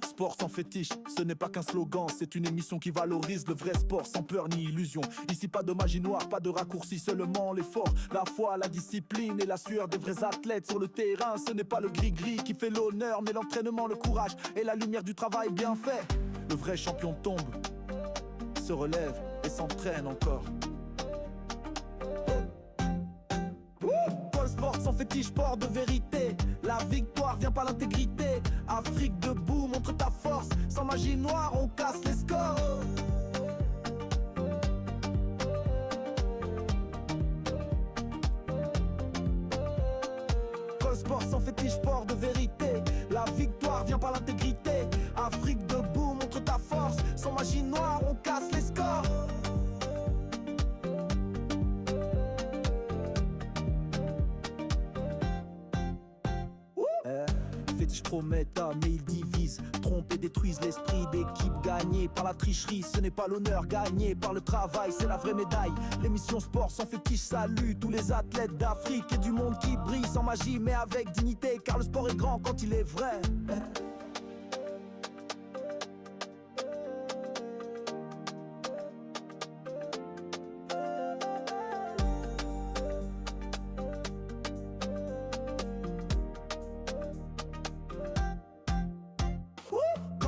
Sport sans fétiche, ce n'est pas qu'un slogan, c'est une émission qui valorise le vrai sport sans peur ni illusion. Ici pas de magie noire, pas de raccourci, seulement l'effort, la foi, la discipline et la sueur des vrais athlètes sur le terrain. Ce n'est pas le gris-gris qui fait l'honneur, mais l'entraînement, le courage et la lumière du travail bien fait. Le vrai champion tombe, se relève et s'entraîne encore. Pôle sport sans fétiche, sport de vérité. La victoire vient par l'intégrité. Afrique debout, montre ta force. Sans magie noire, on casse les scores. Pôle sport sans fétiche, sport de vérité. La victoire vient par l'intégrité. Afrique debout, montre ta force. Sans magie noire, on casse les scores. Fétiche prometteur, mais ils divisent, trompent et détruisent l'esprit d'équipe. Gagnée par la tricherie, ce n'est pas l'honneur. Gagné par le travail, c'est la vraie médaille. L'émission sport sans fétiche salue tous les athlètes d'Afrique et du monde qui brillent sans magie mais avec dignité, car le sport est grand quand il est vrai.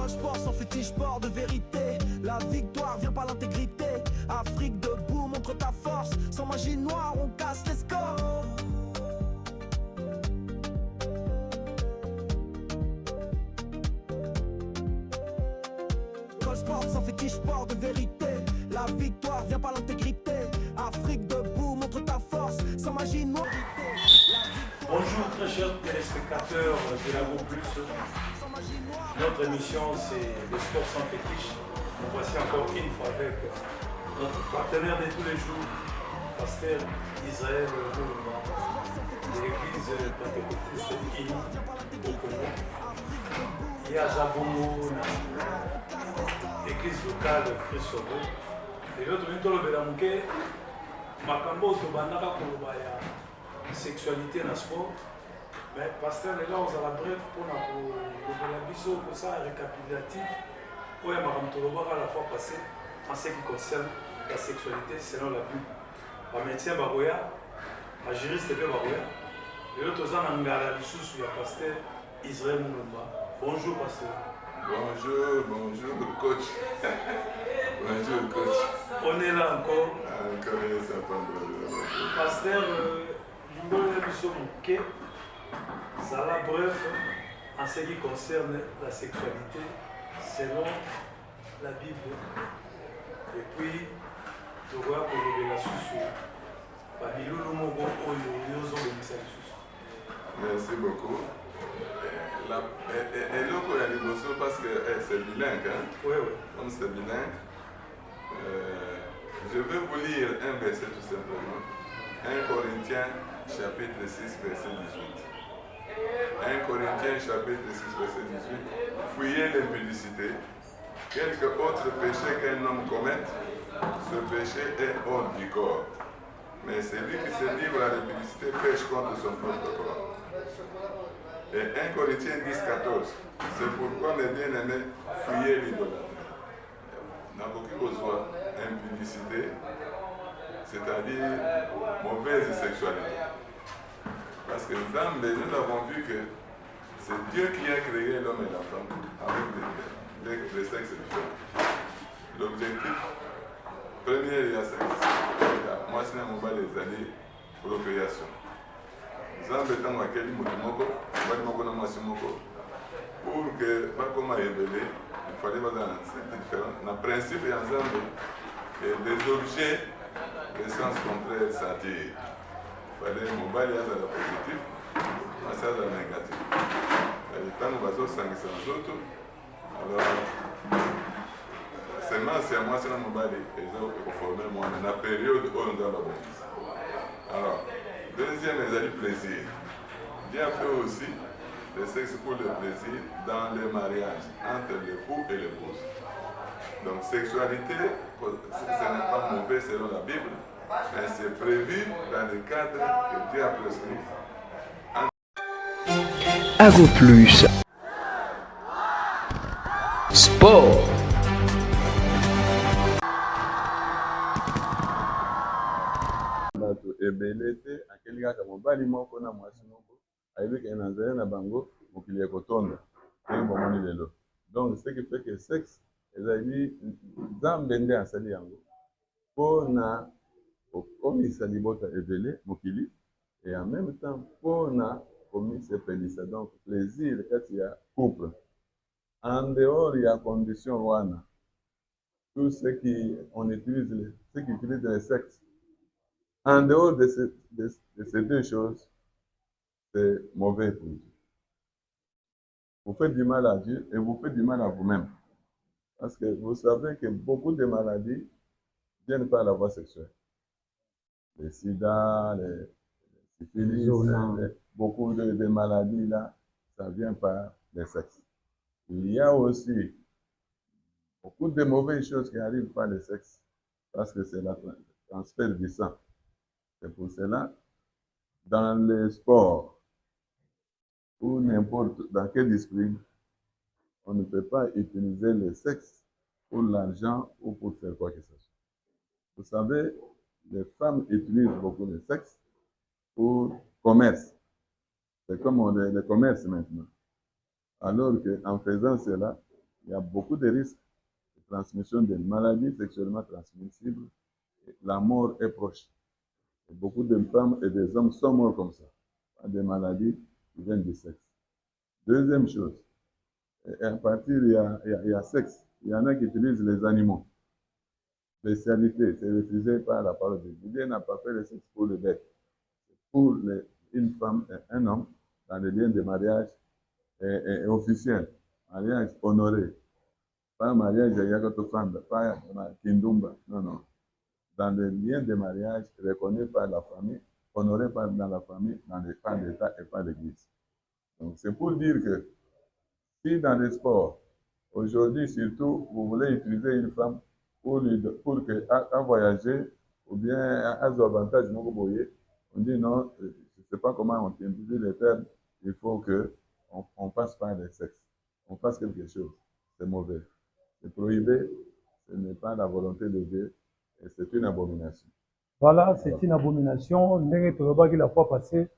Sport sans fétiche, sport de vérité. La victoire vient par l'intégrité. Afrique debout, montre ta force. Sans magie noire, on casse les scores. Sport sans fétiche, sport de vérité. La victoire vient par l'intégrité. Afrique debout, montre ta force. Sans magie noire. Bonjour très chers téléspectateurs de la Groupe Plus. Notre émission c'est le sport sans fétiche. Nous voici encore une fois avec notre partenaire de tous les jours, Pasteur Israël Mouluma, de l'église pentecôtiste Ini au Congo. Il y a Zabongo, l'église locale Christ Sauvé. Et l'autre minute, le Bélamouké, Makambo, Tobanaka, Kolobaya, sexualité dans le sport. Mais pasteur, les gars, on a la bref pour la biseau, pour ça, récapitulatif. Oui, Madame Tolobara la fois passée, en ce qui concerne la sexualité selon la Bible. Le médecin Baroya, le juriste Baroya, et l'autre, on a Ngara Bissou, il y a pasteur Israël Moulumba. Bonjour, pasteur. Bonjour, coach. Bonjour, coach. On est là encore. Encore, ça prend. Pasteur, Limbola Bissou, ok. Ça va bref en ce qui concerne la sexualité selon la Bible. Et puis, je vois que le révélation sur Babylone Mogo Oyo de Merci beaucoup. Et là, il y a des notions parce que c'est bilingue. Hein? Oui, oui. Comme c'est bilingue, je vais vous lire un verset tout simplement. 1 Corinthiens chapitre 6, verset 18. 1 Corinthiens chapitre 6, verset 18. Fuyez l'impudicité. Quelque autre péché qu'un homme commette, ce péché est hors du corps. Mais celui qui se livre à l'impudicité pêche contre son propre corps. Et 1 Corinthiens 10, 14. C'est pourquoi mes bien-aimés, fuyez l'idolâtrie. N'a aucun besoin d'impudicité, c'est-à-dire mauvaise sexualité. Parce que nous avons vu que c'est Dieu qui a créé l'homme et la femme avec des sexes différents. L'objectif premier, il y a sexe. Moi, c'est les années procréation. Nous avons besoin de pour que, pas comme à révéler, il fallait voir dans c'est différent. Dans le principe, il y a des objets de sens contraire s'attirent. Il fallait mobile à la positif, à ça à la négatif. Et tant que nous avons sans autres, alors c'est moi, c'est moi, c'est la mobile et je former moi dans la période où on doit la. Alors, deuxième, il y a du plaisir. Dieu a fait aussi le sexe pour le plaisir dans les mariages entre l'époux et l'épouse. Donc, sexualité, ce n'est pas mauvais selon la Bible, mais c'est prévu dans le cadre que Dieu a prescrit Caro Plus. Sport. bato ebele te akeli kaka mobali moko na mwasi moko ayebiki na nzela na bango mokili ekotonda ndenge bomoni lelo. Donc ce qui fait que sexe ezali nzambe nde asali yango mpona kokomisa libota ebele mokili et en même temps mpona komisepelisa donc plaisir kati ya couple en dehors ya condition wana tout ce qui on utilise ce qui utilise le sexe en dehors de ces deux choses, c'est mauvais pour Dieu. Vous faites du mal à Dieu et vous faites du mal à vous-même. Parce que vous savez que beaucoup de maladies viennent par la voie sexuelle. Les sida, les syphilis, beaucoup de maladies là, ça vient par le sexe. Il y a aussi beaucoup de mauvaises choses qui arrivent par le sexe parce que c'est le transfert du sang. C'est pour cela, dans les sports ou n'importe dans quelle discipline, on ne peut pas utiliser le sexe pour l'argent ou pour faire quoi que ce soit. Vous savez, les femmes utilisent beaucoup le sexe pour commerce. C'est comme le commerce maintenant. Alors qu'en faisant cela, il y a beaucoup de risques de transmission de maladies sexuellement transmissibles. La mort est proche. Et beaucoup de femmes et des hommes sont morts comme ça, par des maladies qui viennent du sexe. Deuxième chose, à partir, il y a sexe. Il y en a qui utilisent les animaux. Spécialité, c'est refusé par la parole de Dieu. Dieu n'a pas fait le sexe pour le bête. Pour une femme et un homme, dans les liens de mariage officiel, mariage honoré. Pas mariage yakotofanda, pas kindumba, non, non. Dans les liens de mariage reconnus par la famille, honorés dans la famille, par l'État et par l'Église. Donc c'est pour dire que si dans les sports, aujourd'hui surtout, vous voulez utiliser une femme pour qu'elle voyager ou bien à son avantage, on dit non, je ne sais pas comment on utilise les termes, il faut qu'on passe par le sexe, on fasse quelque chose. C'est mauvais, c'est prohibé, ce n'est pas la volonté de Dieu. Et c'est une abomination. Voilà, c'est une abomination. Ndenge tolobaki la fois passée,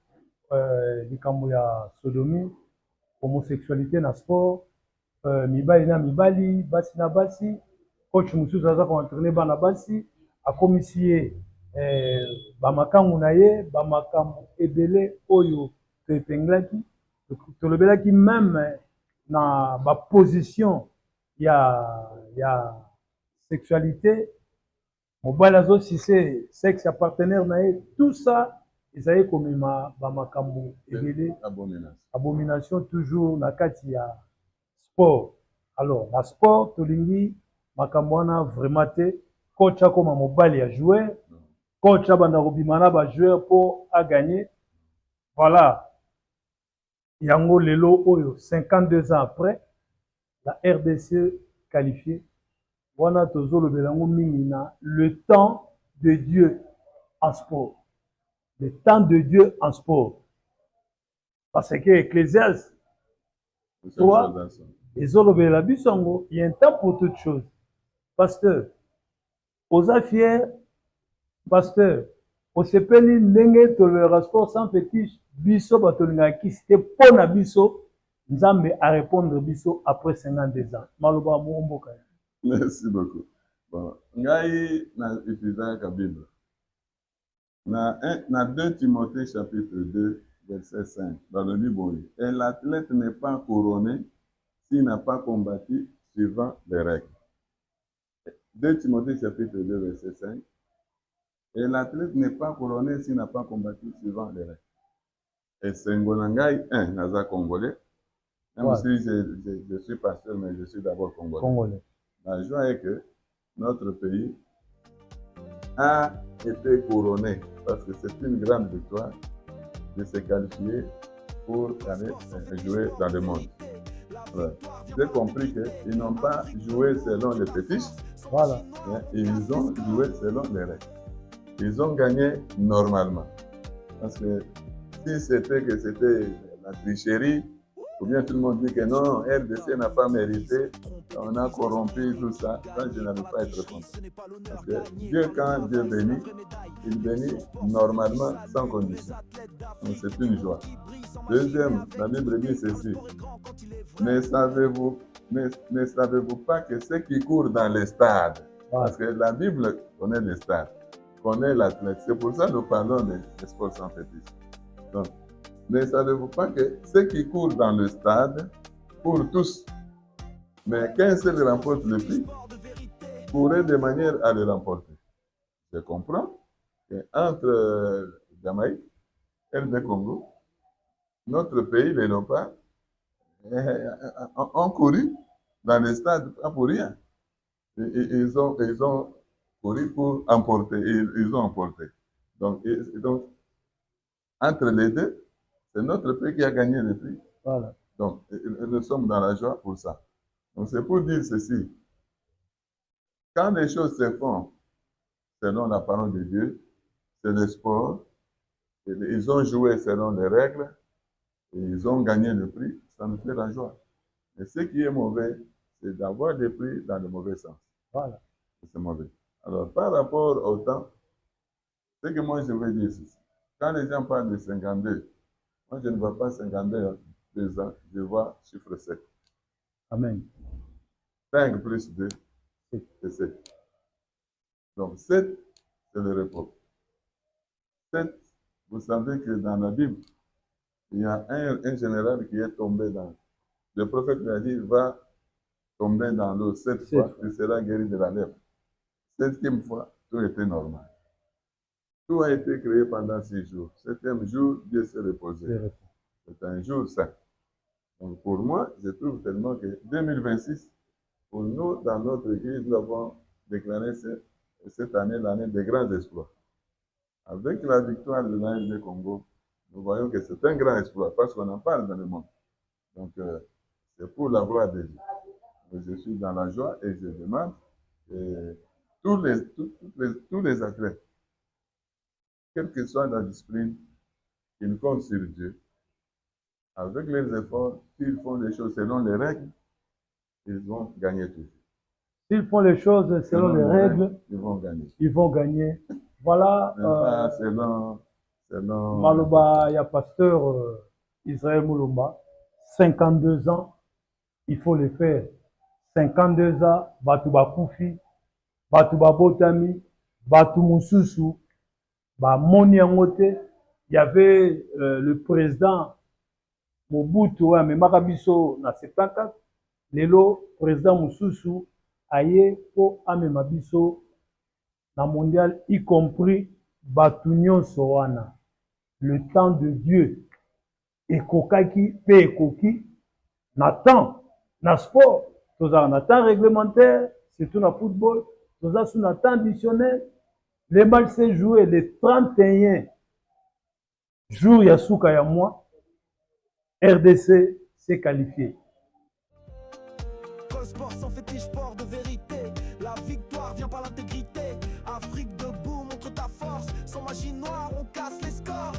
likambo ya sodomie, homosexualité na sport, mibali na mibali, basi na basi, coach mususu aza ko entraîner bana basi, akomisi ye bamakambu na ye, bamakambu ebele oyo toepenglaki, tolobelaki même na ba position ya sexualité. Mobile azo si c'est sexe à partenaire nae, tout ça ezali komema ba makambo ebele abomination toujours na kati ya sport. Alors na sport tolingi makambo wana vraiment te, coach akoma mobile ya joueur, coach abanda kobimana ba joueur pour a gagner. Voilà. Yango lelo oyo 52 ans après la RDC qualifiée. Wana tozolobela ngo mingi na le temps de Dieu en sport. Le temps de Dieu en sport. Parce que Ecclésiaste 3 ezolobela biso ngo il y a un temps pour toute chose. Pasteur, oza fier, pasteur, osepeli ndenge tolobela sport sans fétiche, biso batolinga kisite pona biso, Nzambe a répondre biso après 52 ans. Maloba mo mboka. Merci beaucoup. Bon, ngai na utilisaka Bible. Na 2 Timothée chapitre 2 verset 5. Dans le livre, et l'athlète n'est pas couronné s'il n'a pas combattu suivant les règles. 2 Timothée chapitre 2 verset 5. Et l'athlète n'est pas couronné s'il n'a pas combattu suivant les règles. Et Sengonangai, naza congolais. Même si je suis pasteur, mais je suis d'abord congolais. La joie est que notre pays a été couronné parce que c'est une grande victoire de se qualifier pour aller jouer dans le monde. Voilà. J'ai compris qu'ils n'ont pas joué selon les fétiches, voilà. Ils ont joué selon les règles. Ils ont gagné normalement. Parce que si c'était la tricherie, Ou bien tout le monde dit que non, RDC n'a pas mérité, on a corrompu tout ça. Ça, je n'arrive pas à être content. Parce que Dieu, quand Dieu bénit, il bénit normalement sans condition. Donc c'est une joie. Deuxième, la Bible dit ceci. Ne savez-vous pas que ceux qui courent dans les stades, parce que la Bible connaît les stades, connaît l'athlète. C'est pour ça que nous parlons des sports sans fétiche. Donc, ne savez-vous pas que ceux qui courent dans le stade courent tous, mais qu'un seul remporte le prix, courrait de manière à le remporter. Je comprends qu'entre Jamaïque et le Congo, notre pays, les Léopards, ont couru dans les stades, pas pour rien. Ils ont couru pour emporter, ils ont emporté. Donc, entre les deux, c'est notre pays qui a gagné le prix. Voilà. Donc, nous sommes dans la joie pour ça. Donc, c'est pour dire ceci. Quand les choses se font selon la parole de Dieu, c'est le sport. Ils ont joué selon les règles et ils ont gagné le prix. Ça nous fait la joie. Mais ce qui est mauvais, c'est d'avoir des prix dans le mauvais sens. Voilà. C'est mauvais. Alors, par rapport au temps, ce que moi je veux dire, c'est quand les gens parlent de 52, moi je ne vois pas 52 ans, je vois chiffre 7. Amen. 5 plus 2, c'est 7. Donc 7, c'est le repos. 7, vous savez que dans la Bible, il y a un général qui est tombé dans. Le prophète lui a dit, va tomber dans l'eau 7 fois, tu seras guéri de la lèpre. 7e fois, tout était normal. Tout a été créé pendant 6 jours. 7e jour, Dieu s'est reposé. C'est un jour saint. Donc pour moi, je trouve tellement que 2026, pour nous, dans notre église, nous avons déclaré cette année l'année des grands exploits. Avec la victoire de l'AFD Congo, nous voyons que c'est un grand exploit parce qu'on en parle dans le monde. Donc, c'est pour la gloire de Dieu. Je suis dans la joie et je demande que tous les athlètes, quelle que soit la discipline, qu'ils comptent sur Dieu. Avec les efforts, s'ils font les choses selon les règles, ils vont gagner toujours. S'ils font les choses selon les règles, ils vont gagner. Ils vont gagner. Voilà. Pas selon Maloba, il y a pasteur Israël Moulomba, 52 ans, il faut le faire. 52 ans, Batouba Koufi, Batouba Botami, Batou Moussousou, Moni Angote. Il y avait le président Mobutu, mais Makabiso na 74. Lelo, président Moussousou, aye pour Amemabiso na mondial, y compris Batunion Soana. Le temps de Dieu. Ekokaki, pe ekoki, na temps, na sport, na temps réglementaire, surtout na football, sous na temps additionnel. Les matchs s'est joué le 31 jour Yasuka ya moi, RDC s'est qualifié. Sport sans fétiche, sport de vérité. La victoire vient par l'intégrité. Afrique debout, montre ta force. Sans magie noire, on casse les scores.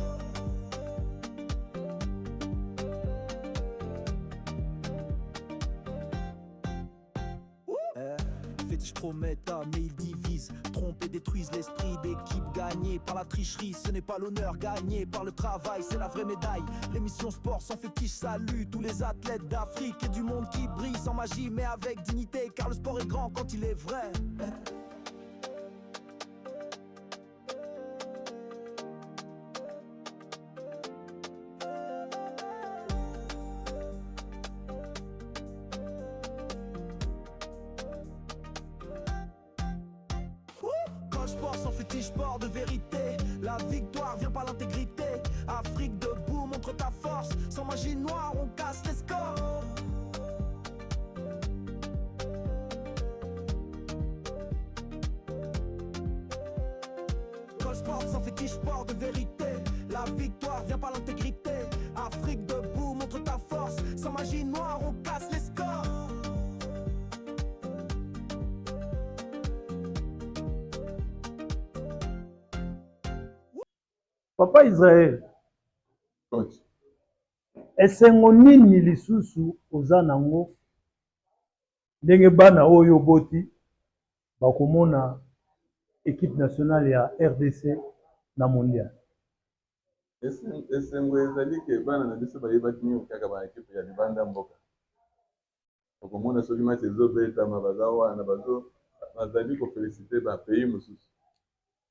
Fétiche promettent, mais ils divisent. Trompent et détruisent l'esprit d'équipe gagnée par la tricherie. Ce n'est pas l'honneur gagné par le travail, c'est la vraie médaille. L'émission sport sans fétiche salue tous les athlètes d'Afrique et du monde qui brillent sans magie mais avec dignité. Car le sport est grand quand il est vrai. Sport sans fétiche, sport de vérité. La victoire vient par l'intégrité. Afrique debout, montre ta force. Sans magie noire, on casse les scores. Sport sans fétiche, sport de vérité. La victoire vient par l'intégrité. Afrique debout, montre ta force. Sans magie noire, on casse les scores. Papa Israël, Coach. esengo nini lisusu oza nango ndenge bana oyo boti bakomona équipe nationale ya RDC na mondial? Esengo ezali ke bana na biso bayebaki nini kaka ba ekipe ya libanda mboka. Okomona soki match ezobetama baza wana bazali kofelicite bapays mosusu.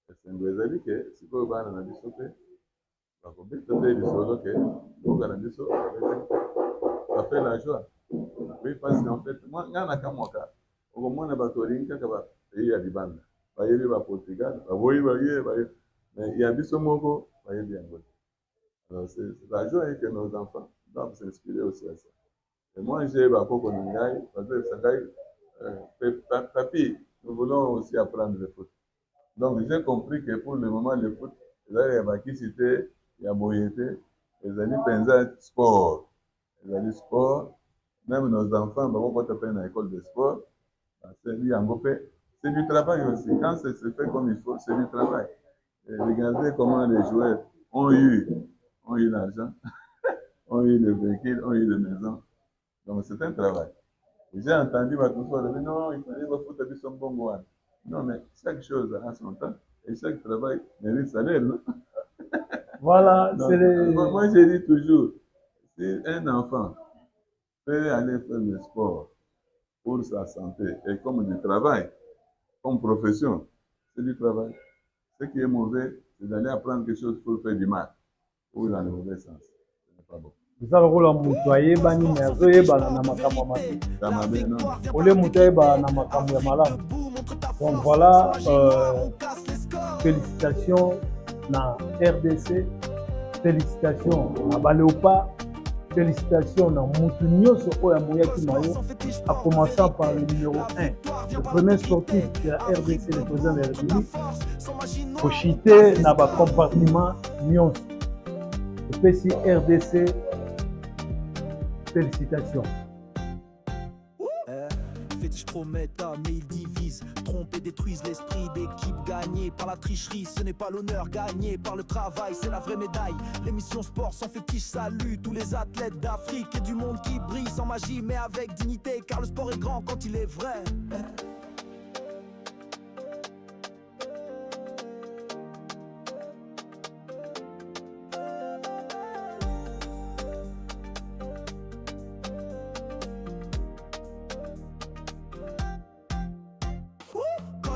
Esengo ezali ke sikoyo bana na biso mpe bakobeta te lisolo ke mboka na biso bafe la joie. Oui, parce qu'en fait nga na kamwaka okomona bato balingi kaka bapays ya libanda bayebi ba Portugal baboyi baye mais ya biso moko bayebi yango te. Alors c'est la joie que nos enfants doivent s'inspirer aussi à ça. Et moi j'ai bakoko na ngai bazolekisa ngai papi, nous voulons aussi apprendre le foot. Donc j'ai compris que pour le moment le foot ezali ya bakisi te ya boye te, ezali mpenza sport. Ezali sport, même nos enfants bakokota mpe na école de sport baseli yango mpe c'est du travail aussi. Quand c'est fait comme il faut, c'est du travail. Et regardez comment les joueurs ont eu l'argent, ont eu le véhicule, ont eu les maisons. Donc c'est un travail. J'ai entendu Batousso dire non, il fallait voir foot à son bon. Non, mais chaque chose a son temps et chaque travail mérite salaire. Non? Voilà, donc, moi je dis toujours, si un enfant peut aller faire le sport pour sa santé et comme du travail, comme profession, c'est du travail. Ce qui est mauvais, c'est d'aller apprendre quelque chose pour faire du mal ou dans le mauvais sens. Ce n'est pas bon. eza lokola moto ayebani me azoyebana na makambo ya mabe ole moto ayebana na makambo ya malamu. Donc voilà, félicitations na RDC, félicitations na Baléopard, félicitations na mutu nyonso oyo amoyaki mayo, en commençant par le numéro 1, le premier sportif de la RDC, le président de la République, koshite na ba compartiment nyonso. Epesi RDC, félicitations. Fétiche Prometa, mais ils divisent, trompent et détruisent l'esprit d'équipe gagnée par la tricherie. Ce n'est pas l'honneur gagné par le travail, c'est la vraie médaille. L'émission Sport sans fétiche salue tous les athlètes d'Afrique et du monde qui brillent sans magie mais avec dignité, car le sport est grand quand il est vrai.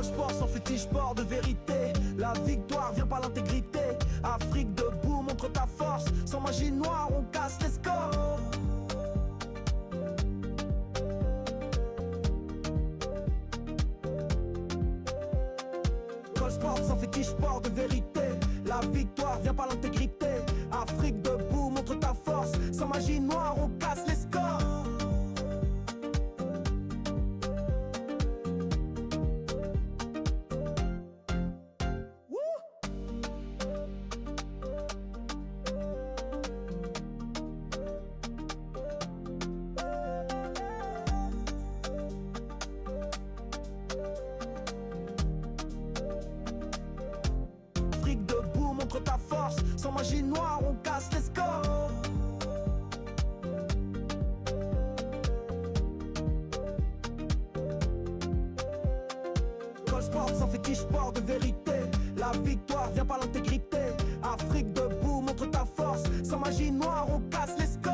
Sport sans fétiche, sport de vérité. La victoire vient par l'intégrité. Afrique debout, montre ta force. Sans magie noire, on casse les scores. Col sport sans fétiche, sport de vérité. La victoire vient par l'intégrité. Afrique debout, montre ta force. Sans magie noire, on casse les scores. Debout, montre ta force. Sans magie noire, on casse les scores. Col sport sans fétiche, sport de vérité. La victoire vient par l'intégrité. Afrique debout, montre ta force. Sans magie noire, on casse les scores.